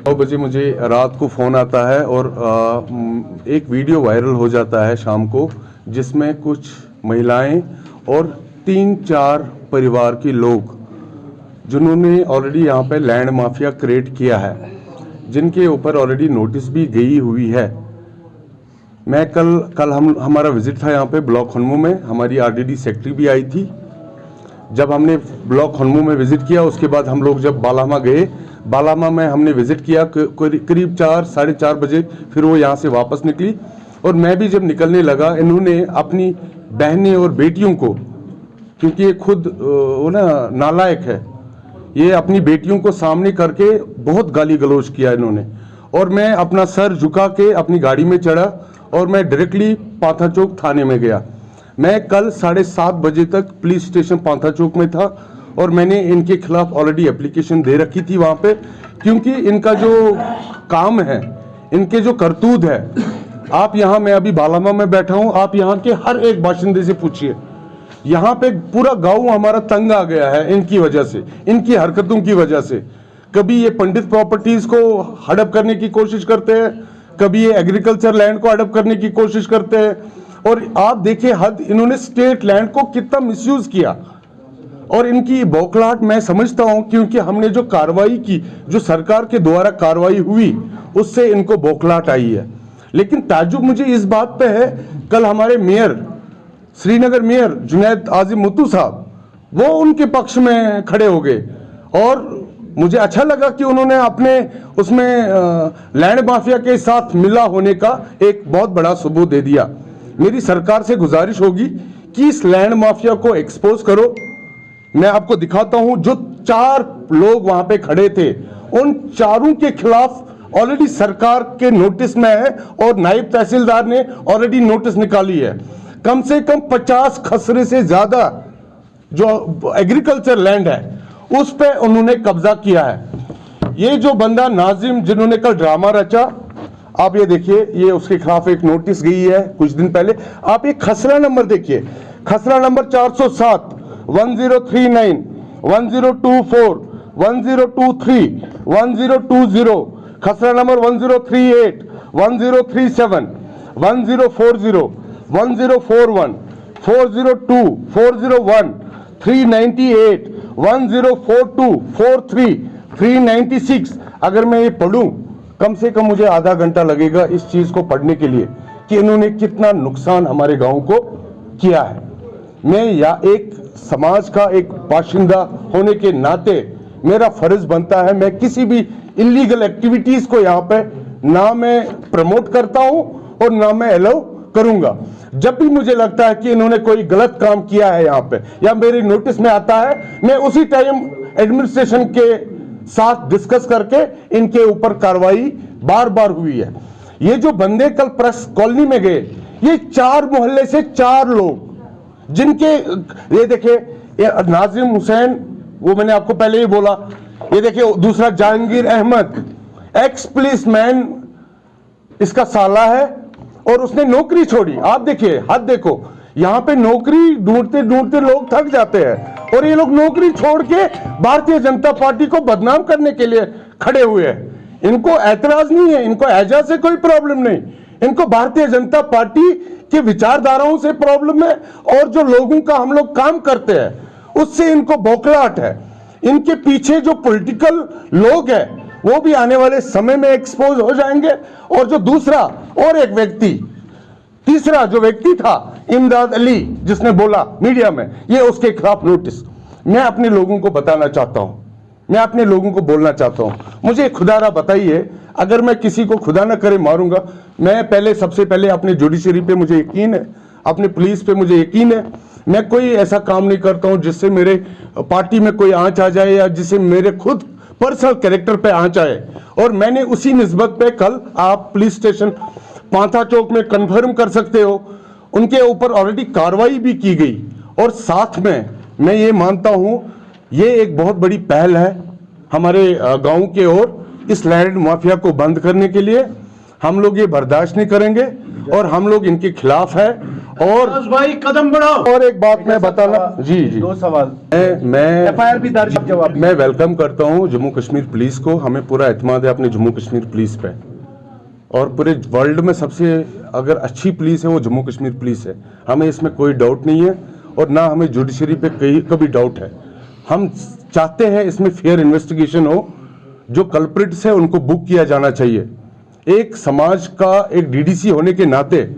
9 बजे मुझे रात को फ़ोन आता है और एक वीडियो वायरल हो जाता है शाम को, जिसमें कुछ महिलाएं और 3-4 परिवार के लोग जिन्होंने ऑलरेडी यहाँ पे लैंड माफिया क्रिएट किया है, जिनके ऊपर ऑलरेडी नोटिस भी गई हुई है। मैं कल हमारा विजिट था यहाँ पे ब्लॉक हनमू में, हमारी आरडीडी सेक्रेटरी भी आई थी। जब हमने ब्लॉक हनमू में विजिट किया, उसके बाद हम लोग जब बालामा गए, बालामा में हमने विजिट किया करीब 4-4:30 बजे, फिर वो यहाँ से वापस निकली। और मैं भी जब निकलने लगा, इन्होंने अपनी बहनें और बेटियों को, क्योंकि ये खुद वो ना नालायक है, ये अपनी बेटियों को सामने करके बहुत गाली गलौज किया इन्होंने। और मैं अपना सर झुका के अपनी गाड़ी में चढ़ा और मैं डायरेक्टली पांथा चौक थाने में गया। मैं कल 7:30 बजे तक पुलिस स्टेशन पांथा चौक में था और मैंने इनके खिलाफ ऑलरेडी एप्लीकेशन दे रखी थी वहाँ पे, क्योंकि इनका जो काम है, इनके जो करतूत है, आप यहाँ, मैं अभी बालामा में बैठा हूँ, आप यहाँ के हर एक बाशिंदे से पूछिए, यहाँ पे पूरा गांव हमारा तंग आ गया है इनकी वजह से, इनकी हरकतों की वजह से। कभी ये पंडित प्रॉपर्टीज को हड़प करने की कोशिश करते हैं, कभी ये एग्रीकल्चर लैंड को हड़प करने की कोशिश करते हैं। और आप देखिए हद, इन्होंने स्टेट लैंड को कितना मिसयूज किया। और इनकी बौखलाहट मैं समझता हूं, क्योंकि हमने जो कार्रवाई की, जो सरकार के द्वारा कार्रवाई हुई, उससे इनको बौखलाहट आई है। लेकिन ताज्जुब मुझे इस बात पे है, कल हमारे मेयर, श्रीनगर मेयर जुनैद आजिम मुत्तू साहब, वो उनके पक्ष में खड़े हो गए और मुझे अच्छा लगा कि उन्होंने अपने उसमें लैंड माफिया के साथ मिला होने का एक बहुत बड़ा सबूत दे दिया। मेरी सरकार से गुजारिश होगी कि इस लैंड माफिया को एक्सपोज करो। मैं आपको दिखाता हूं, जो 4 लोग वहां पे खड़े थे, उन चारों के खिलाफ ऑलरेडी सरकार के नोटिस में है और नायब तहसीलदार ने ऑलरेडी नोटिस निकाली है। कम से कम 50 खसरे से ज्यादा जो एग्रीकल्चर लैंड है उस पे उन्होंने कब्जा किया है। ये जो बंदा नाजिम, जिन्होंने कल ड्रामा रचा, आप ये देखिए, ये उसके खिलाफ एक नोटिस गई है कुछ दिन पहले। आप ये खसरा नंबर देखिए, खसरा नंबर 407, 1039, 1024, 1023, 1020, खसरा नंबर 1038, 1037, 1040, 1041, 402, 401, 398, 1042, 43, 396। अगर मैं ये पढ़ूं, कम से कम मुझे आधा घंटा लगेगा इस चीज को पढ़ने के लिए कि इन्होंने कितना नुकसान हमारे गांव को किया है। मैं या एक समाज का एक बाशिंदा होने के नाते मेरा फर्ज बनता है, मैं किसी भी इलीगल एक्टिविटीज को यहाँ पे ना मैं प्रमोट करता हूं और ना मैं अलाउ करूंगा। जब भी मुझे लगता है कि इन्होंने कोई गलत काम किया है यहाँ पे या मेरी नोटिस में आता है, मैं उसी टाइम एडमिनिस्ट्रेशन के साथ डिस्कस करके इनके ऊपर कार्रवाई बार बार हुई है। ये जो बंदे कल प्रेस कॉलोनी में गए, ये 4 मोहल्ले से 4 लोग, जिनके ये देखिए, नाजिम हुसैन, वो मैंने आपको पहले ही बोला, ये देखिए दूसरा जहांगीर अहमद, एक्स पुलिसमैन इसका साला है और उसने नौकरी छोड़ी। आप देखिए हद देखो, यहाँ पे नौकरी ढूंढते ढूंढते लोग थक जाते हैं और ये लोग नौकरी छोड़ के भारतीय जनता पार्टी को बदनाम करने के लिए खड़े हुए हैं। इनको ऐतराज नहीं है, इनको एजा से कोई प्रॉब्लम नहीं, इनको भारतीय जनता पार्टी की विचारधाराओं से प्रॉब्लम है और जो लोगों का हम लोग काम करते हैं उससे इनको बौखलाहट है। इनके पीछे जो पॉलिटिकल लोग हैं वो भी आने वाले समय में एक्सपोज हो जाएंगे। और जो दूसरा और एक व्यक्ति, तीसरा जो व्यक्ति था इमदाद अली, जिसने बोला मीडिया में, ये उसके खिलाफ नोटिस। मैं अपने लोगों को बताना चाहता हूं, मैं अपने लोगों को बोलना चाहता हूं, मुझे खुदारा बताइए, अगर मैं किसी को खुदा ना करे मारूंगा, मैं सबसे पहले अपने जुडिशरी पे मुझे यकीन है, अपने पुलिस पे मुझे यकीन है। मैं कोई ऐसा काम नहीं करता हूं जिससे मेरे पार्टी में कोई आंच आ जाए या जिससे मेरे खुद पर्सनल कैरेक्टर पे आंच आए। और मैंने उसी निस्बत पे कल, आप पुलिस स्टेशन पांथा चौक में कन्फर्म कर सकते हो, उनके ऊपर ऑलरेडी कार्रवाई भी की गई। और साथ में मैं ये मानता हूं, ये एक बहुत बड़ी पहल है हमारे गांव के ओर, इस लैंड माफिया को बंद करने के लिए। हम लोग ये बर्दाश्त नहीं करेंगे और हम लोग इनके खिलाफ है। और भाई कदम बढ़ाओ। और एक बात मैं बताना, जी जी 2 सवाल, मैं एफआईआर भी दर्ज, जवाब। मैं वेलकम करता हूं जम्मू कश्मीर पुलिस को। हमें पूरा एतमाद है अपने जम्मू कश्मीर पुलिस पे, और पूरे वर्ल्ड में सबसे अगर अच्छी पुलिस है वो जम्मू कश्मीर पुलिस है। हमें इसमें कोई डाउट नहीं है, और ना हमें जुडिशरी पे कभी डाउट है। हम चाहते हैं इसमें फेयर इन्वेस्टिगेशन हो, जो कल्प्रिट्स है उनको बुक किया जाना चाहिए। एक समाज का एक डीडीसी होने के नाते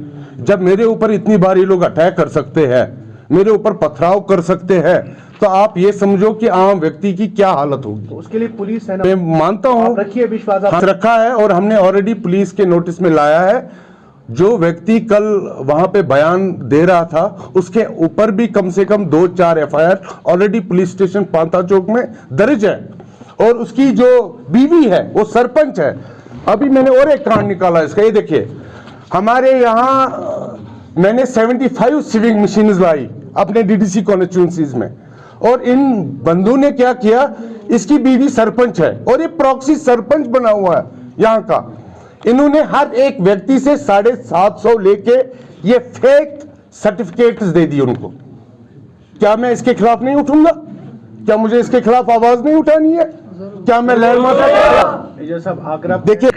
जब मेरे ऊपर इतनी बार ये लोग अटैक कर सकते हैं, मेरे ऊपर पथराव कर सकते हैं, तो आप ये समझो कि आम व्यक्ति की क्या हालत होगी। तो उसके लिए पुलिस है ना, मैं मानता हूं, रखिए विश्वास, हाथ रखा है, और हमने ऑलरेडी पुलिस के नोटिस में लाया है। जो व्यक्ति कल वहां पे बयान दे रहा था उसके ऊपर भी कम से कम 2-4 FIR already police station Panta Chowk में दर्ज है, और उसकी जो बीवी है वो सरपंच है। अभी मैंने और एक कांड निकाला इसका, ये देखिए, हमारे यहाँ मैंने 75 सिविंग मशीन्स लाई अपने डीडीसी कॉन्स्टिट्यूंसीज में, और इन बंधुओं ने क्या किया, इसकी बीवी सरपंच है और ये प्रॉक्सी सरपंच बना हुआ है यहाँ का। इन्होंने हर एक व्यक्ति से 750 लेके ये फेक सर्टिफिकेट्स दे दिए उनको। क्या मैं इसके खिलाफ नहीं उठूंगा? क्या मुझे इसके खिलाफ आवाज नहीं उठानी है? क्या मैं लहर माता देखिए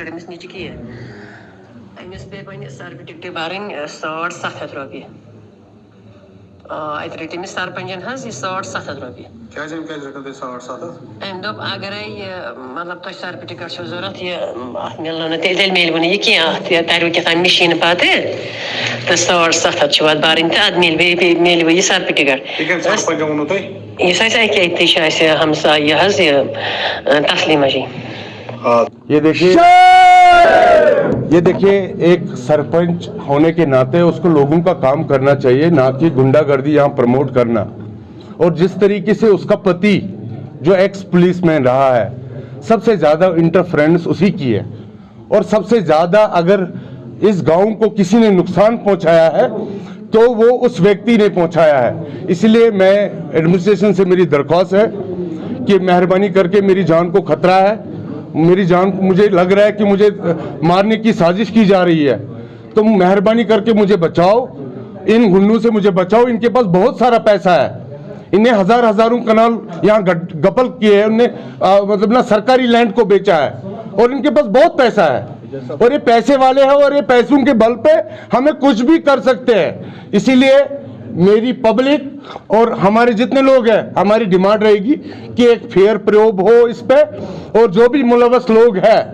सरपंचन हज 750 रुपये अगर मतलब तुम सर्टिफिकेट जरूरत मिलन तेल मिलव यह तरव क्या मशीन पे तो 750 बारन तो अद मिलव यह सर्टिफिकेट इस हमसा यह तस्लीमा जी। ये देखिए एक सरपंच होने के नाते उसको लोगों का काम करना चाहिए, ना कि गुंडागर्दी यहाँ प्रमोट करना। और जिस तरीके से उसका पति जो एक्स पुलिसमैन रहा है, सबसे ज्यादा इंटरफ्रेंस उसी की है, और सबसे ज्यादा अगर इस गांव को किसी ने नुकसान पहुंचाया है तो वो उस व्यक्ति ने पहुंचाया है। इसलिए मैं एडमिनिस्ट्रेशन से मेरी दरख्वास्त है कि मेहरबानी करके, मेरी जान को खतरा है, मेरी जान, मुझे लग रहा है कि मुझे मारने की साजिश की जा रही है, तो मेहरबानी करके मुझे बचाओ, इन गुंडों से मुझे बचाओ। इनके पास बहुत सारा पैसा है, इन्हें हजारों कनाल यहाँ गपल किए हैं, उन्हें मतलब ना सरकारी लैंड को बेचा है, और इनके पास बहुत पैसा है, और ये पैसे वाले हैं, और ये पैसों के बल पे हमें कुछ भी कर सकते हैं। इसीलिए मेरी पब्लिक और हमारे जितने लोग हैं, हमारी डिमांड रहेगी कि एक फेयर प्रयोग हो इस पे, और जो भी मुलव्वस लोग हैं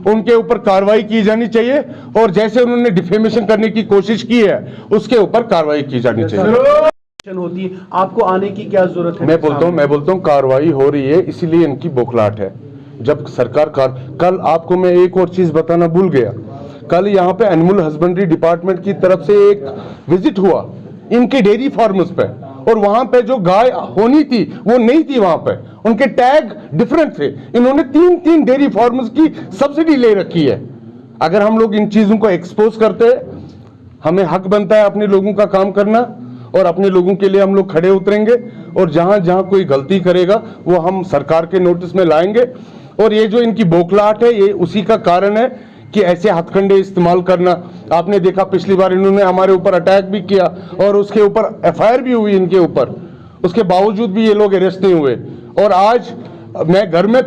उनके ऊपर कार्रवाई की जानी चाहिए, और जैसे उन्होंने डिफेमेशन करने की कोशिश की है उसके ऊपर कार्रवाई की जानी चाहिए। होती है, आपको आने की क्या जरूरत है? मैं बोलता हूँ कार्रवाई हो रही है, इसीलिए इनकी बौखलाहट है। जब सरकार कल आपको मैं एक और चीज बताना भूल गया, कल यहाँ पे एनिमल हस्बेंड्री डिपार्टमेंट की तरफ से एक विजिट हुआ इनके डेयरी फार्म्स पे, और वहां पे जो गाय होनी थी वो नहीं थी, वहां पे उनके टैग डिफरेंट थे। इन्होंने 3 डेयरी फार्म्स की सब्सिडी ले रखी है। अगर हम लोग इन चीजों को एक्सपोज करते हैं, हमें हक बनता है अपने लोगों का काम करना, और अपने लोगों के लिए हम लोग खड़े उतरेंगे, और जहां जहां कोई गलती करेगा वो हम सरकार के नोटिस में लाएंगे। और ये जो इनकी बौखलाहट है, ये उसी का कारण है कि ऐसे हथकंडे इस्तेमाल करना। आपने देखा पिछली बार इन्होंने हमारे ऊपर अटैक भी किया, और उसके ऊपर एफआईआर भी हुई इनके ऊपर, उसके बावजूद भी ये लोग अरेस्ट नहीं हुए। और आज मैं घर में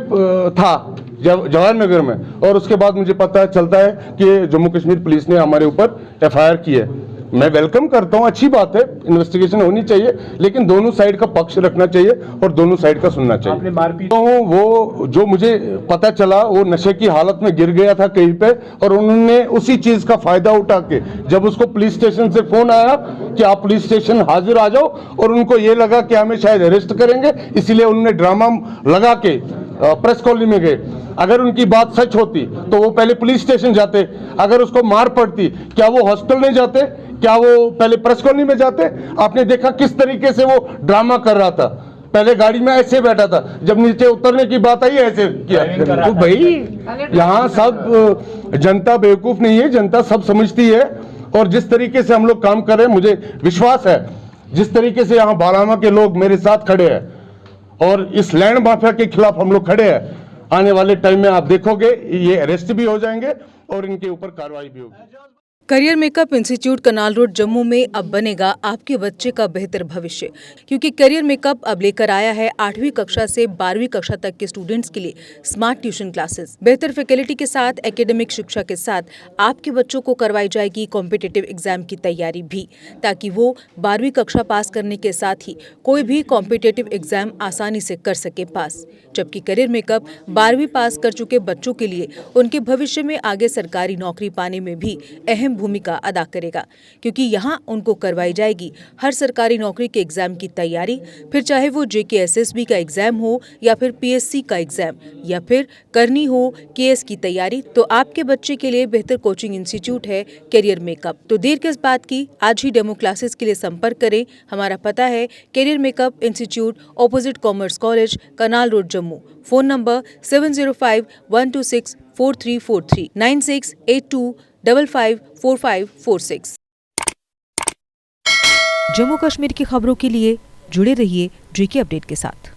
था जवाहर नगर में, और उसके बाद मुझे पता चलता है कि जम्मू कश्मीर पुलिस ने हमारे ऊपर एफआईआर की है। मैं वेलकम करता हूं, अच्छी बात है, इन्वेस्टिगेशन होनी चाहिए, लेकिन दोनों साइड का पक्ष रखना चाहिए और दोनों साइड का सुनना चाहिए। आपने मारपीट तो वो जो मुझे पता चला वो नशे की हालत में गिर गया था कहीं पे, और उन्होंने उसी चीज का फायदा उठा के, जब उसको पुलिस स्टेशन से फोन आया कि आप पुलिस स्टेशन हाजिर आ जाओ, और उनको ये लगा कि हमें शायद अरेस्ट करेंगे, इसलिए उन्होंने ड्रामा लगा के प्रेस कॉलोनी में गए। अगर उनकी बात सच होती तो वो पहले पुलिस स्टेशन जाते, अगर उसको मार पड़ती क्या वो हॉस्टल नहीं जाते, क्या वो पहले प्रेस कॉलोनी में जाते? आपने देखा किस तरीके से वो ड्रामा कर रहा था, पहले गाड़ी में ऐसे बैठा था, जब नीचे उतरने की बात आई ऐसे किया। तो भाई यहाँ सब जनता बेवकूफ नहीं है, जनता सब समझती है, और जिस तरीके से हम लोग काम कर रहे हैं, मुझे विश्वास है जिस तरीके से यहाँ बारामा के लोग मेरे साथ खड़े हैं और इस लैंड माफिया के खिलाफ हम लोग खड़े हैं, आने वाले टाइम में आप देखोगे ये अरेस्ट भी हो जाएंगे और इनके ऊपर कार्रवाई भी होगी। करियर मेकअप इंस्टीट्यूट कनाल रोड जम्मू में अब बनेगा आपके बच्चे का बेहतर भविष्य, क्योंकि करियर मेकअप अब लेकर आया है 8वीं कक्षा से 12वीं कक्षा तक के स्टूडेंट्स के लिए स्मार्ट ट्यूशन क्लासेस। बेहतर फैकल्टी के साथ एकेडमिक शिक्षा के साथ आपके बच्चों को करवाई जाएगी कॉम्पिटिटिव एग्जाम की तैयारी भी, ताकि वो 12वीं कक्षा पास करने के साथ ही कोई भी कॉम्पिटिटिव एग्जाम आसानी से कर सके पास। जबकि करियर मेकअप 12वीं पास कर चुके बच्चों के लिए उनके भविष्य में आगे सरकारी नौकरी पाने में भी अहम भूमिका अदा करेगा, क्योंकि यहाँ उनको करवाई जाएगी हर सरकारी नौकरी के एग्जाम की तैयारी, फिर चाहे वो JKSSB का एग्जाम हो या फिर PSC का एग्जाम या फिर करनी हो KS की तैयारी। तो आपके बच्चे के लिए बेहतर कोचिंग इंस्टीट्यूट है करियर मेकअप। तो देर किस बात की, आज ही डेमो क्लासेस के लिए संपर्क करें। हमारा पता है career makeup institute, opposite commerce college, canal road, Jammu. Phone number 7051264343 9682554546। Jammu Kashmir की खबरों के लिए जुड़े रहिए JK अपडेट के साथ।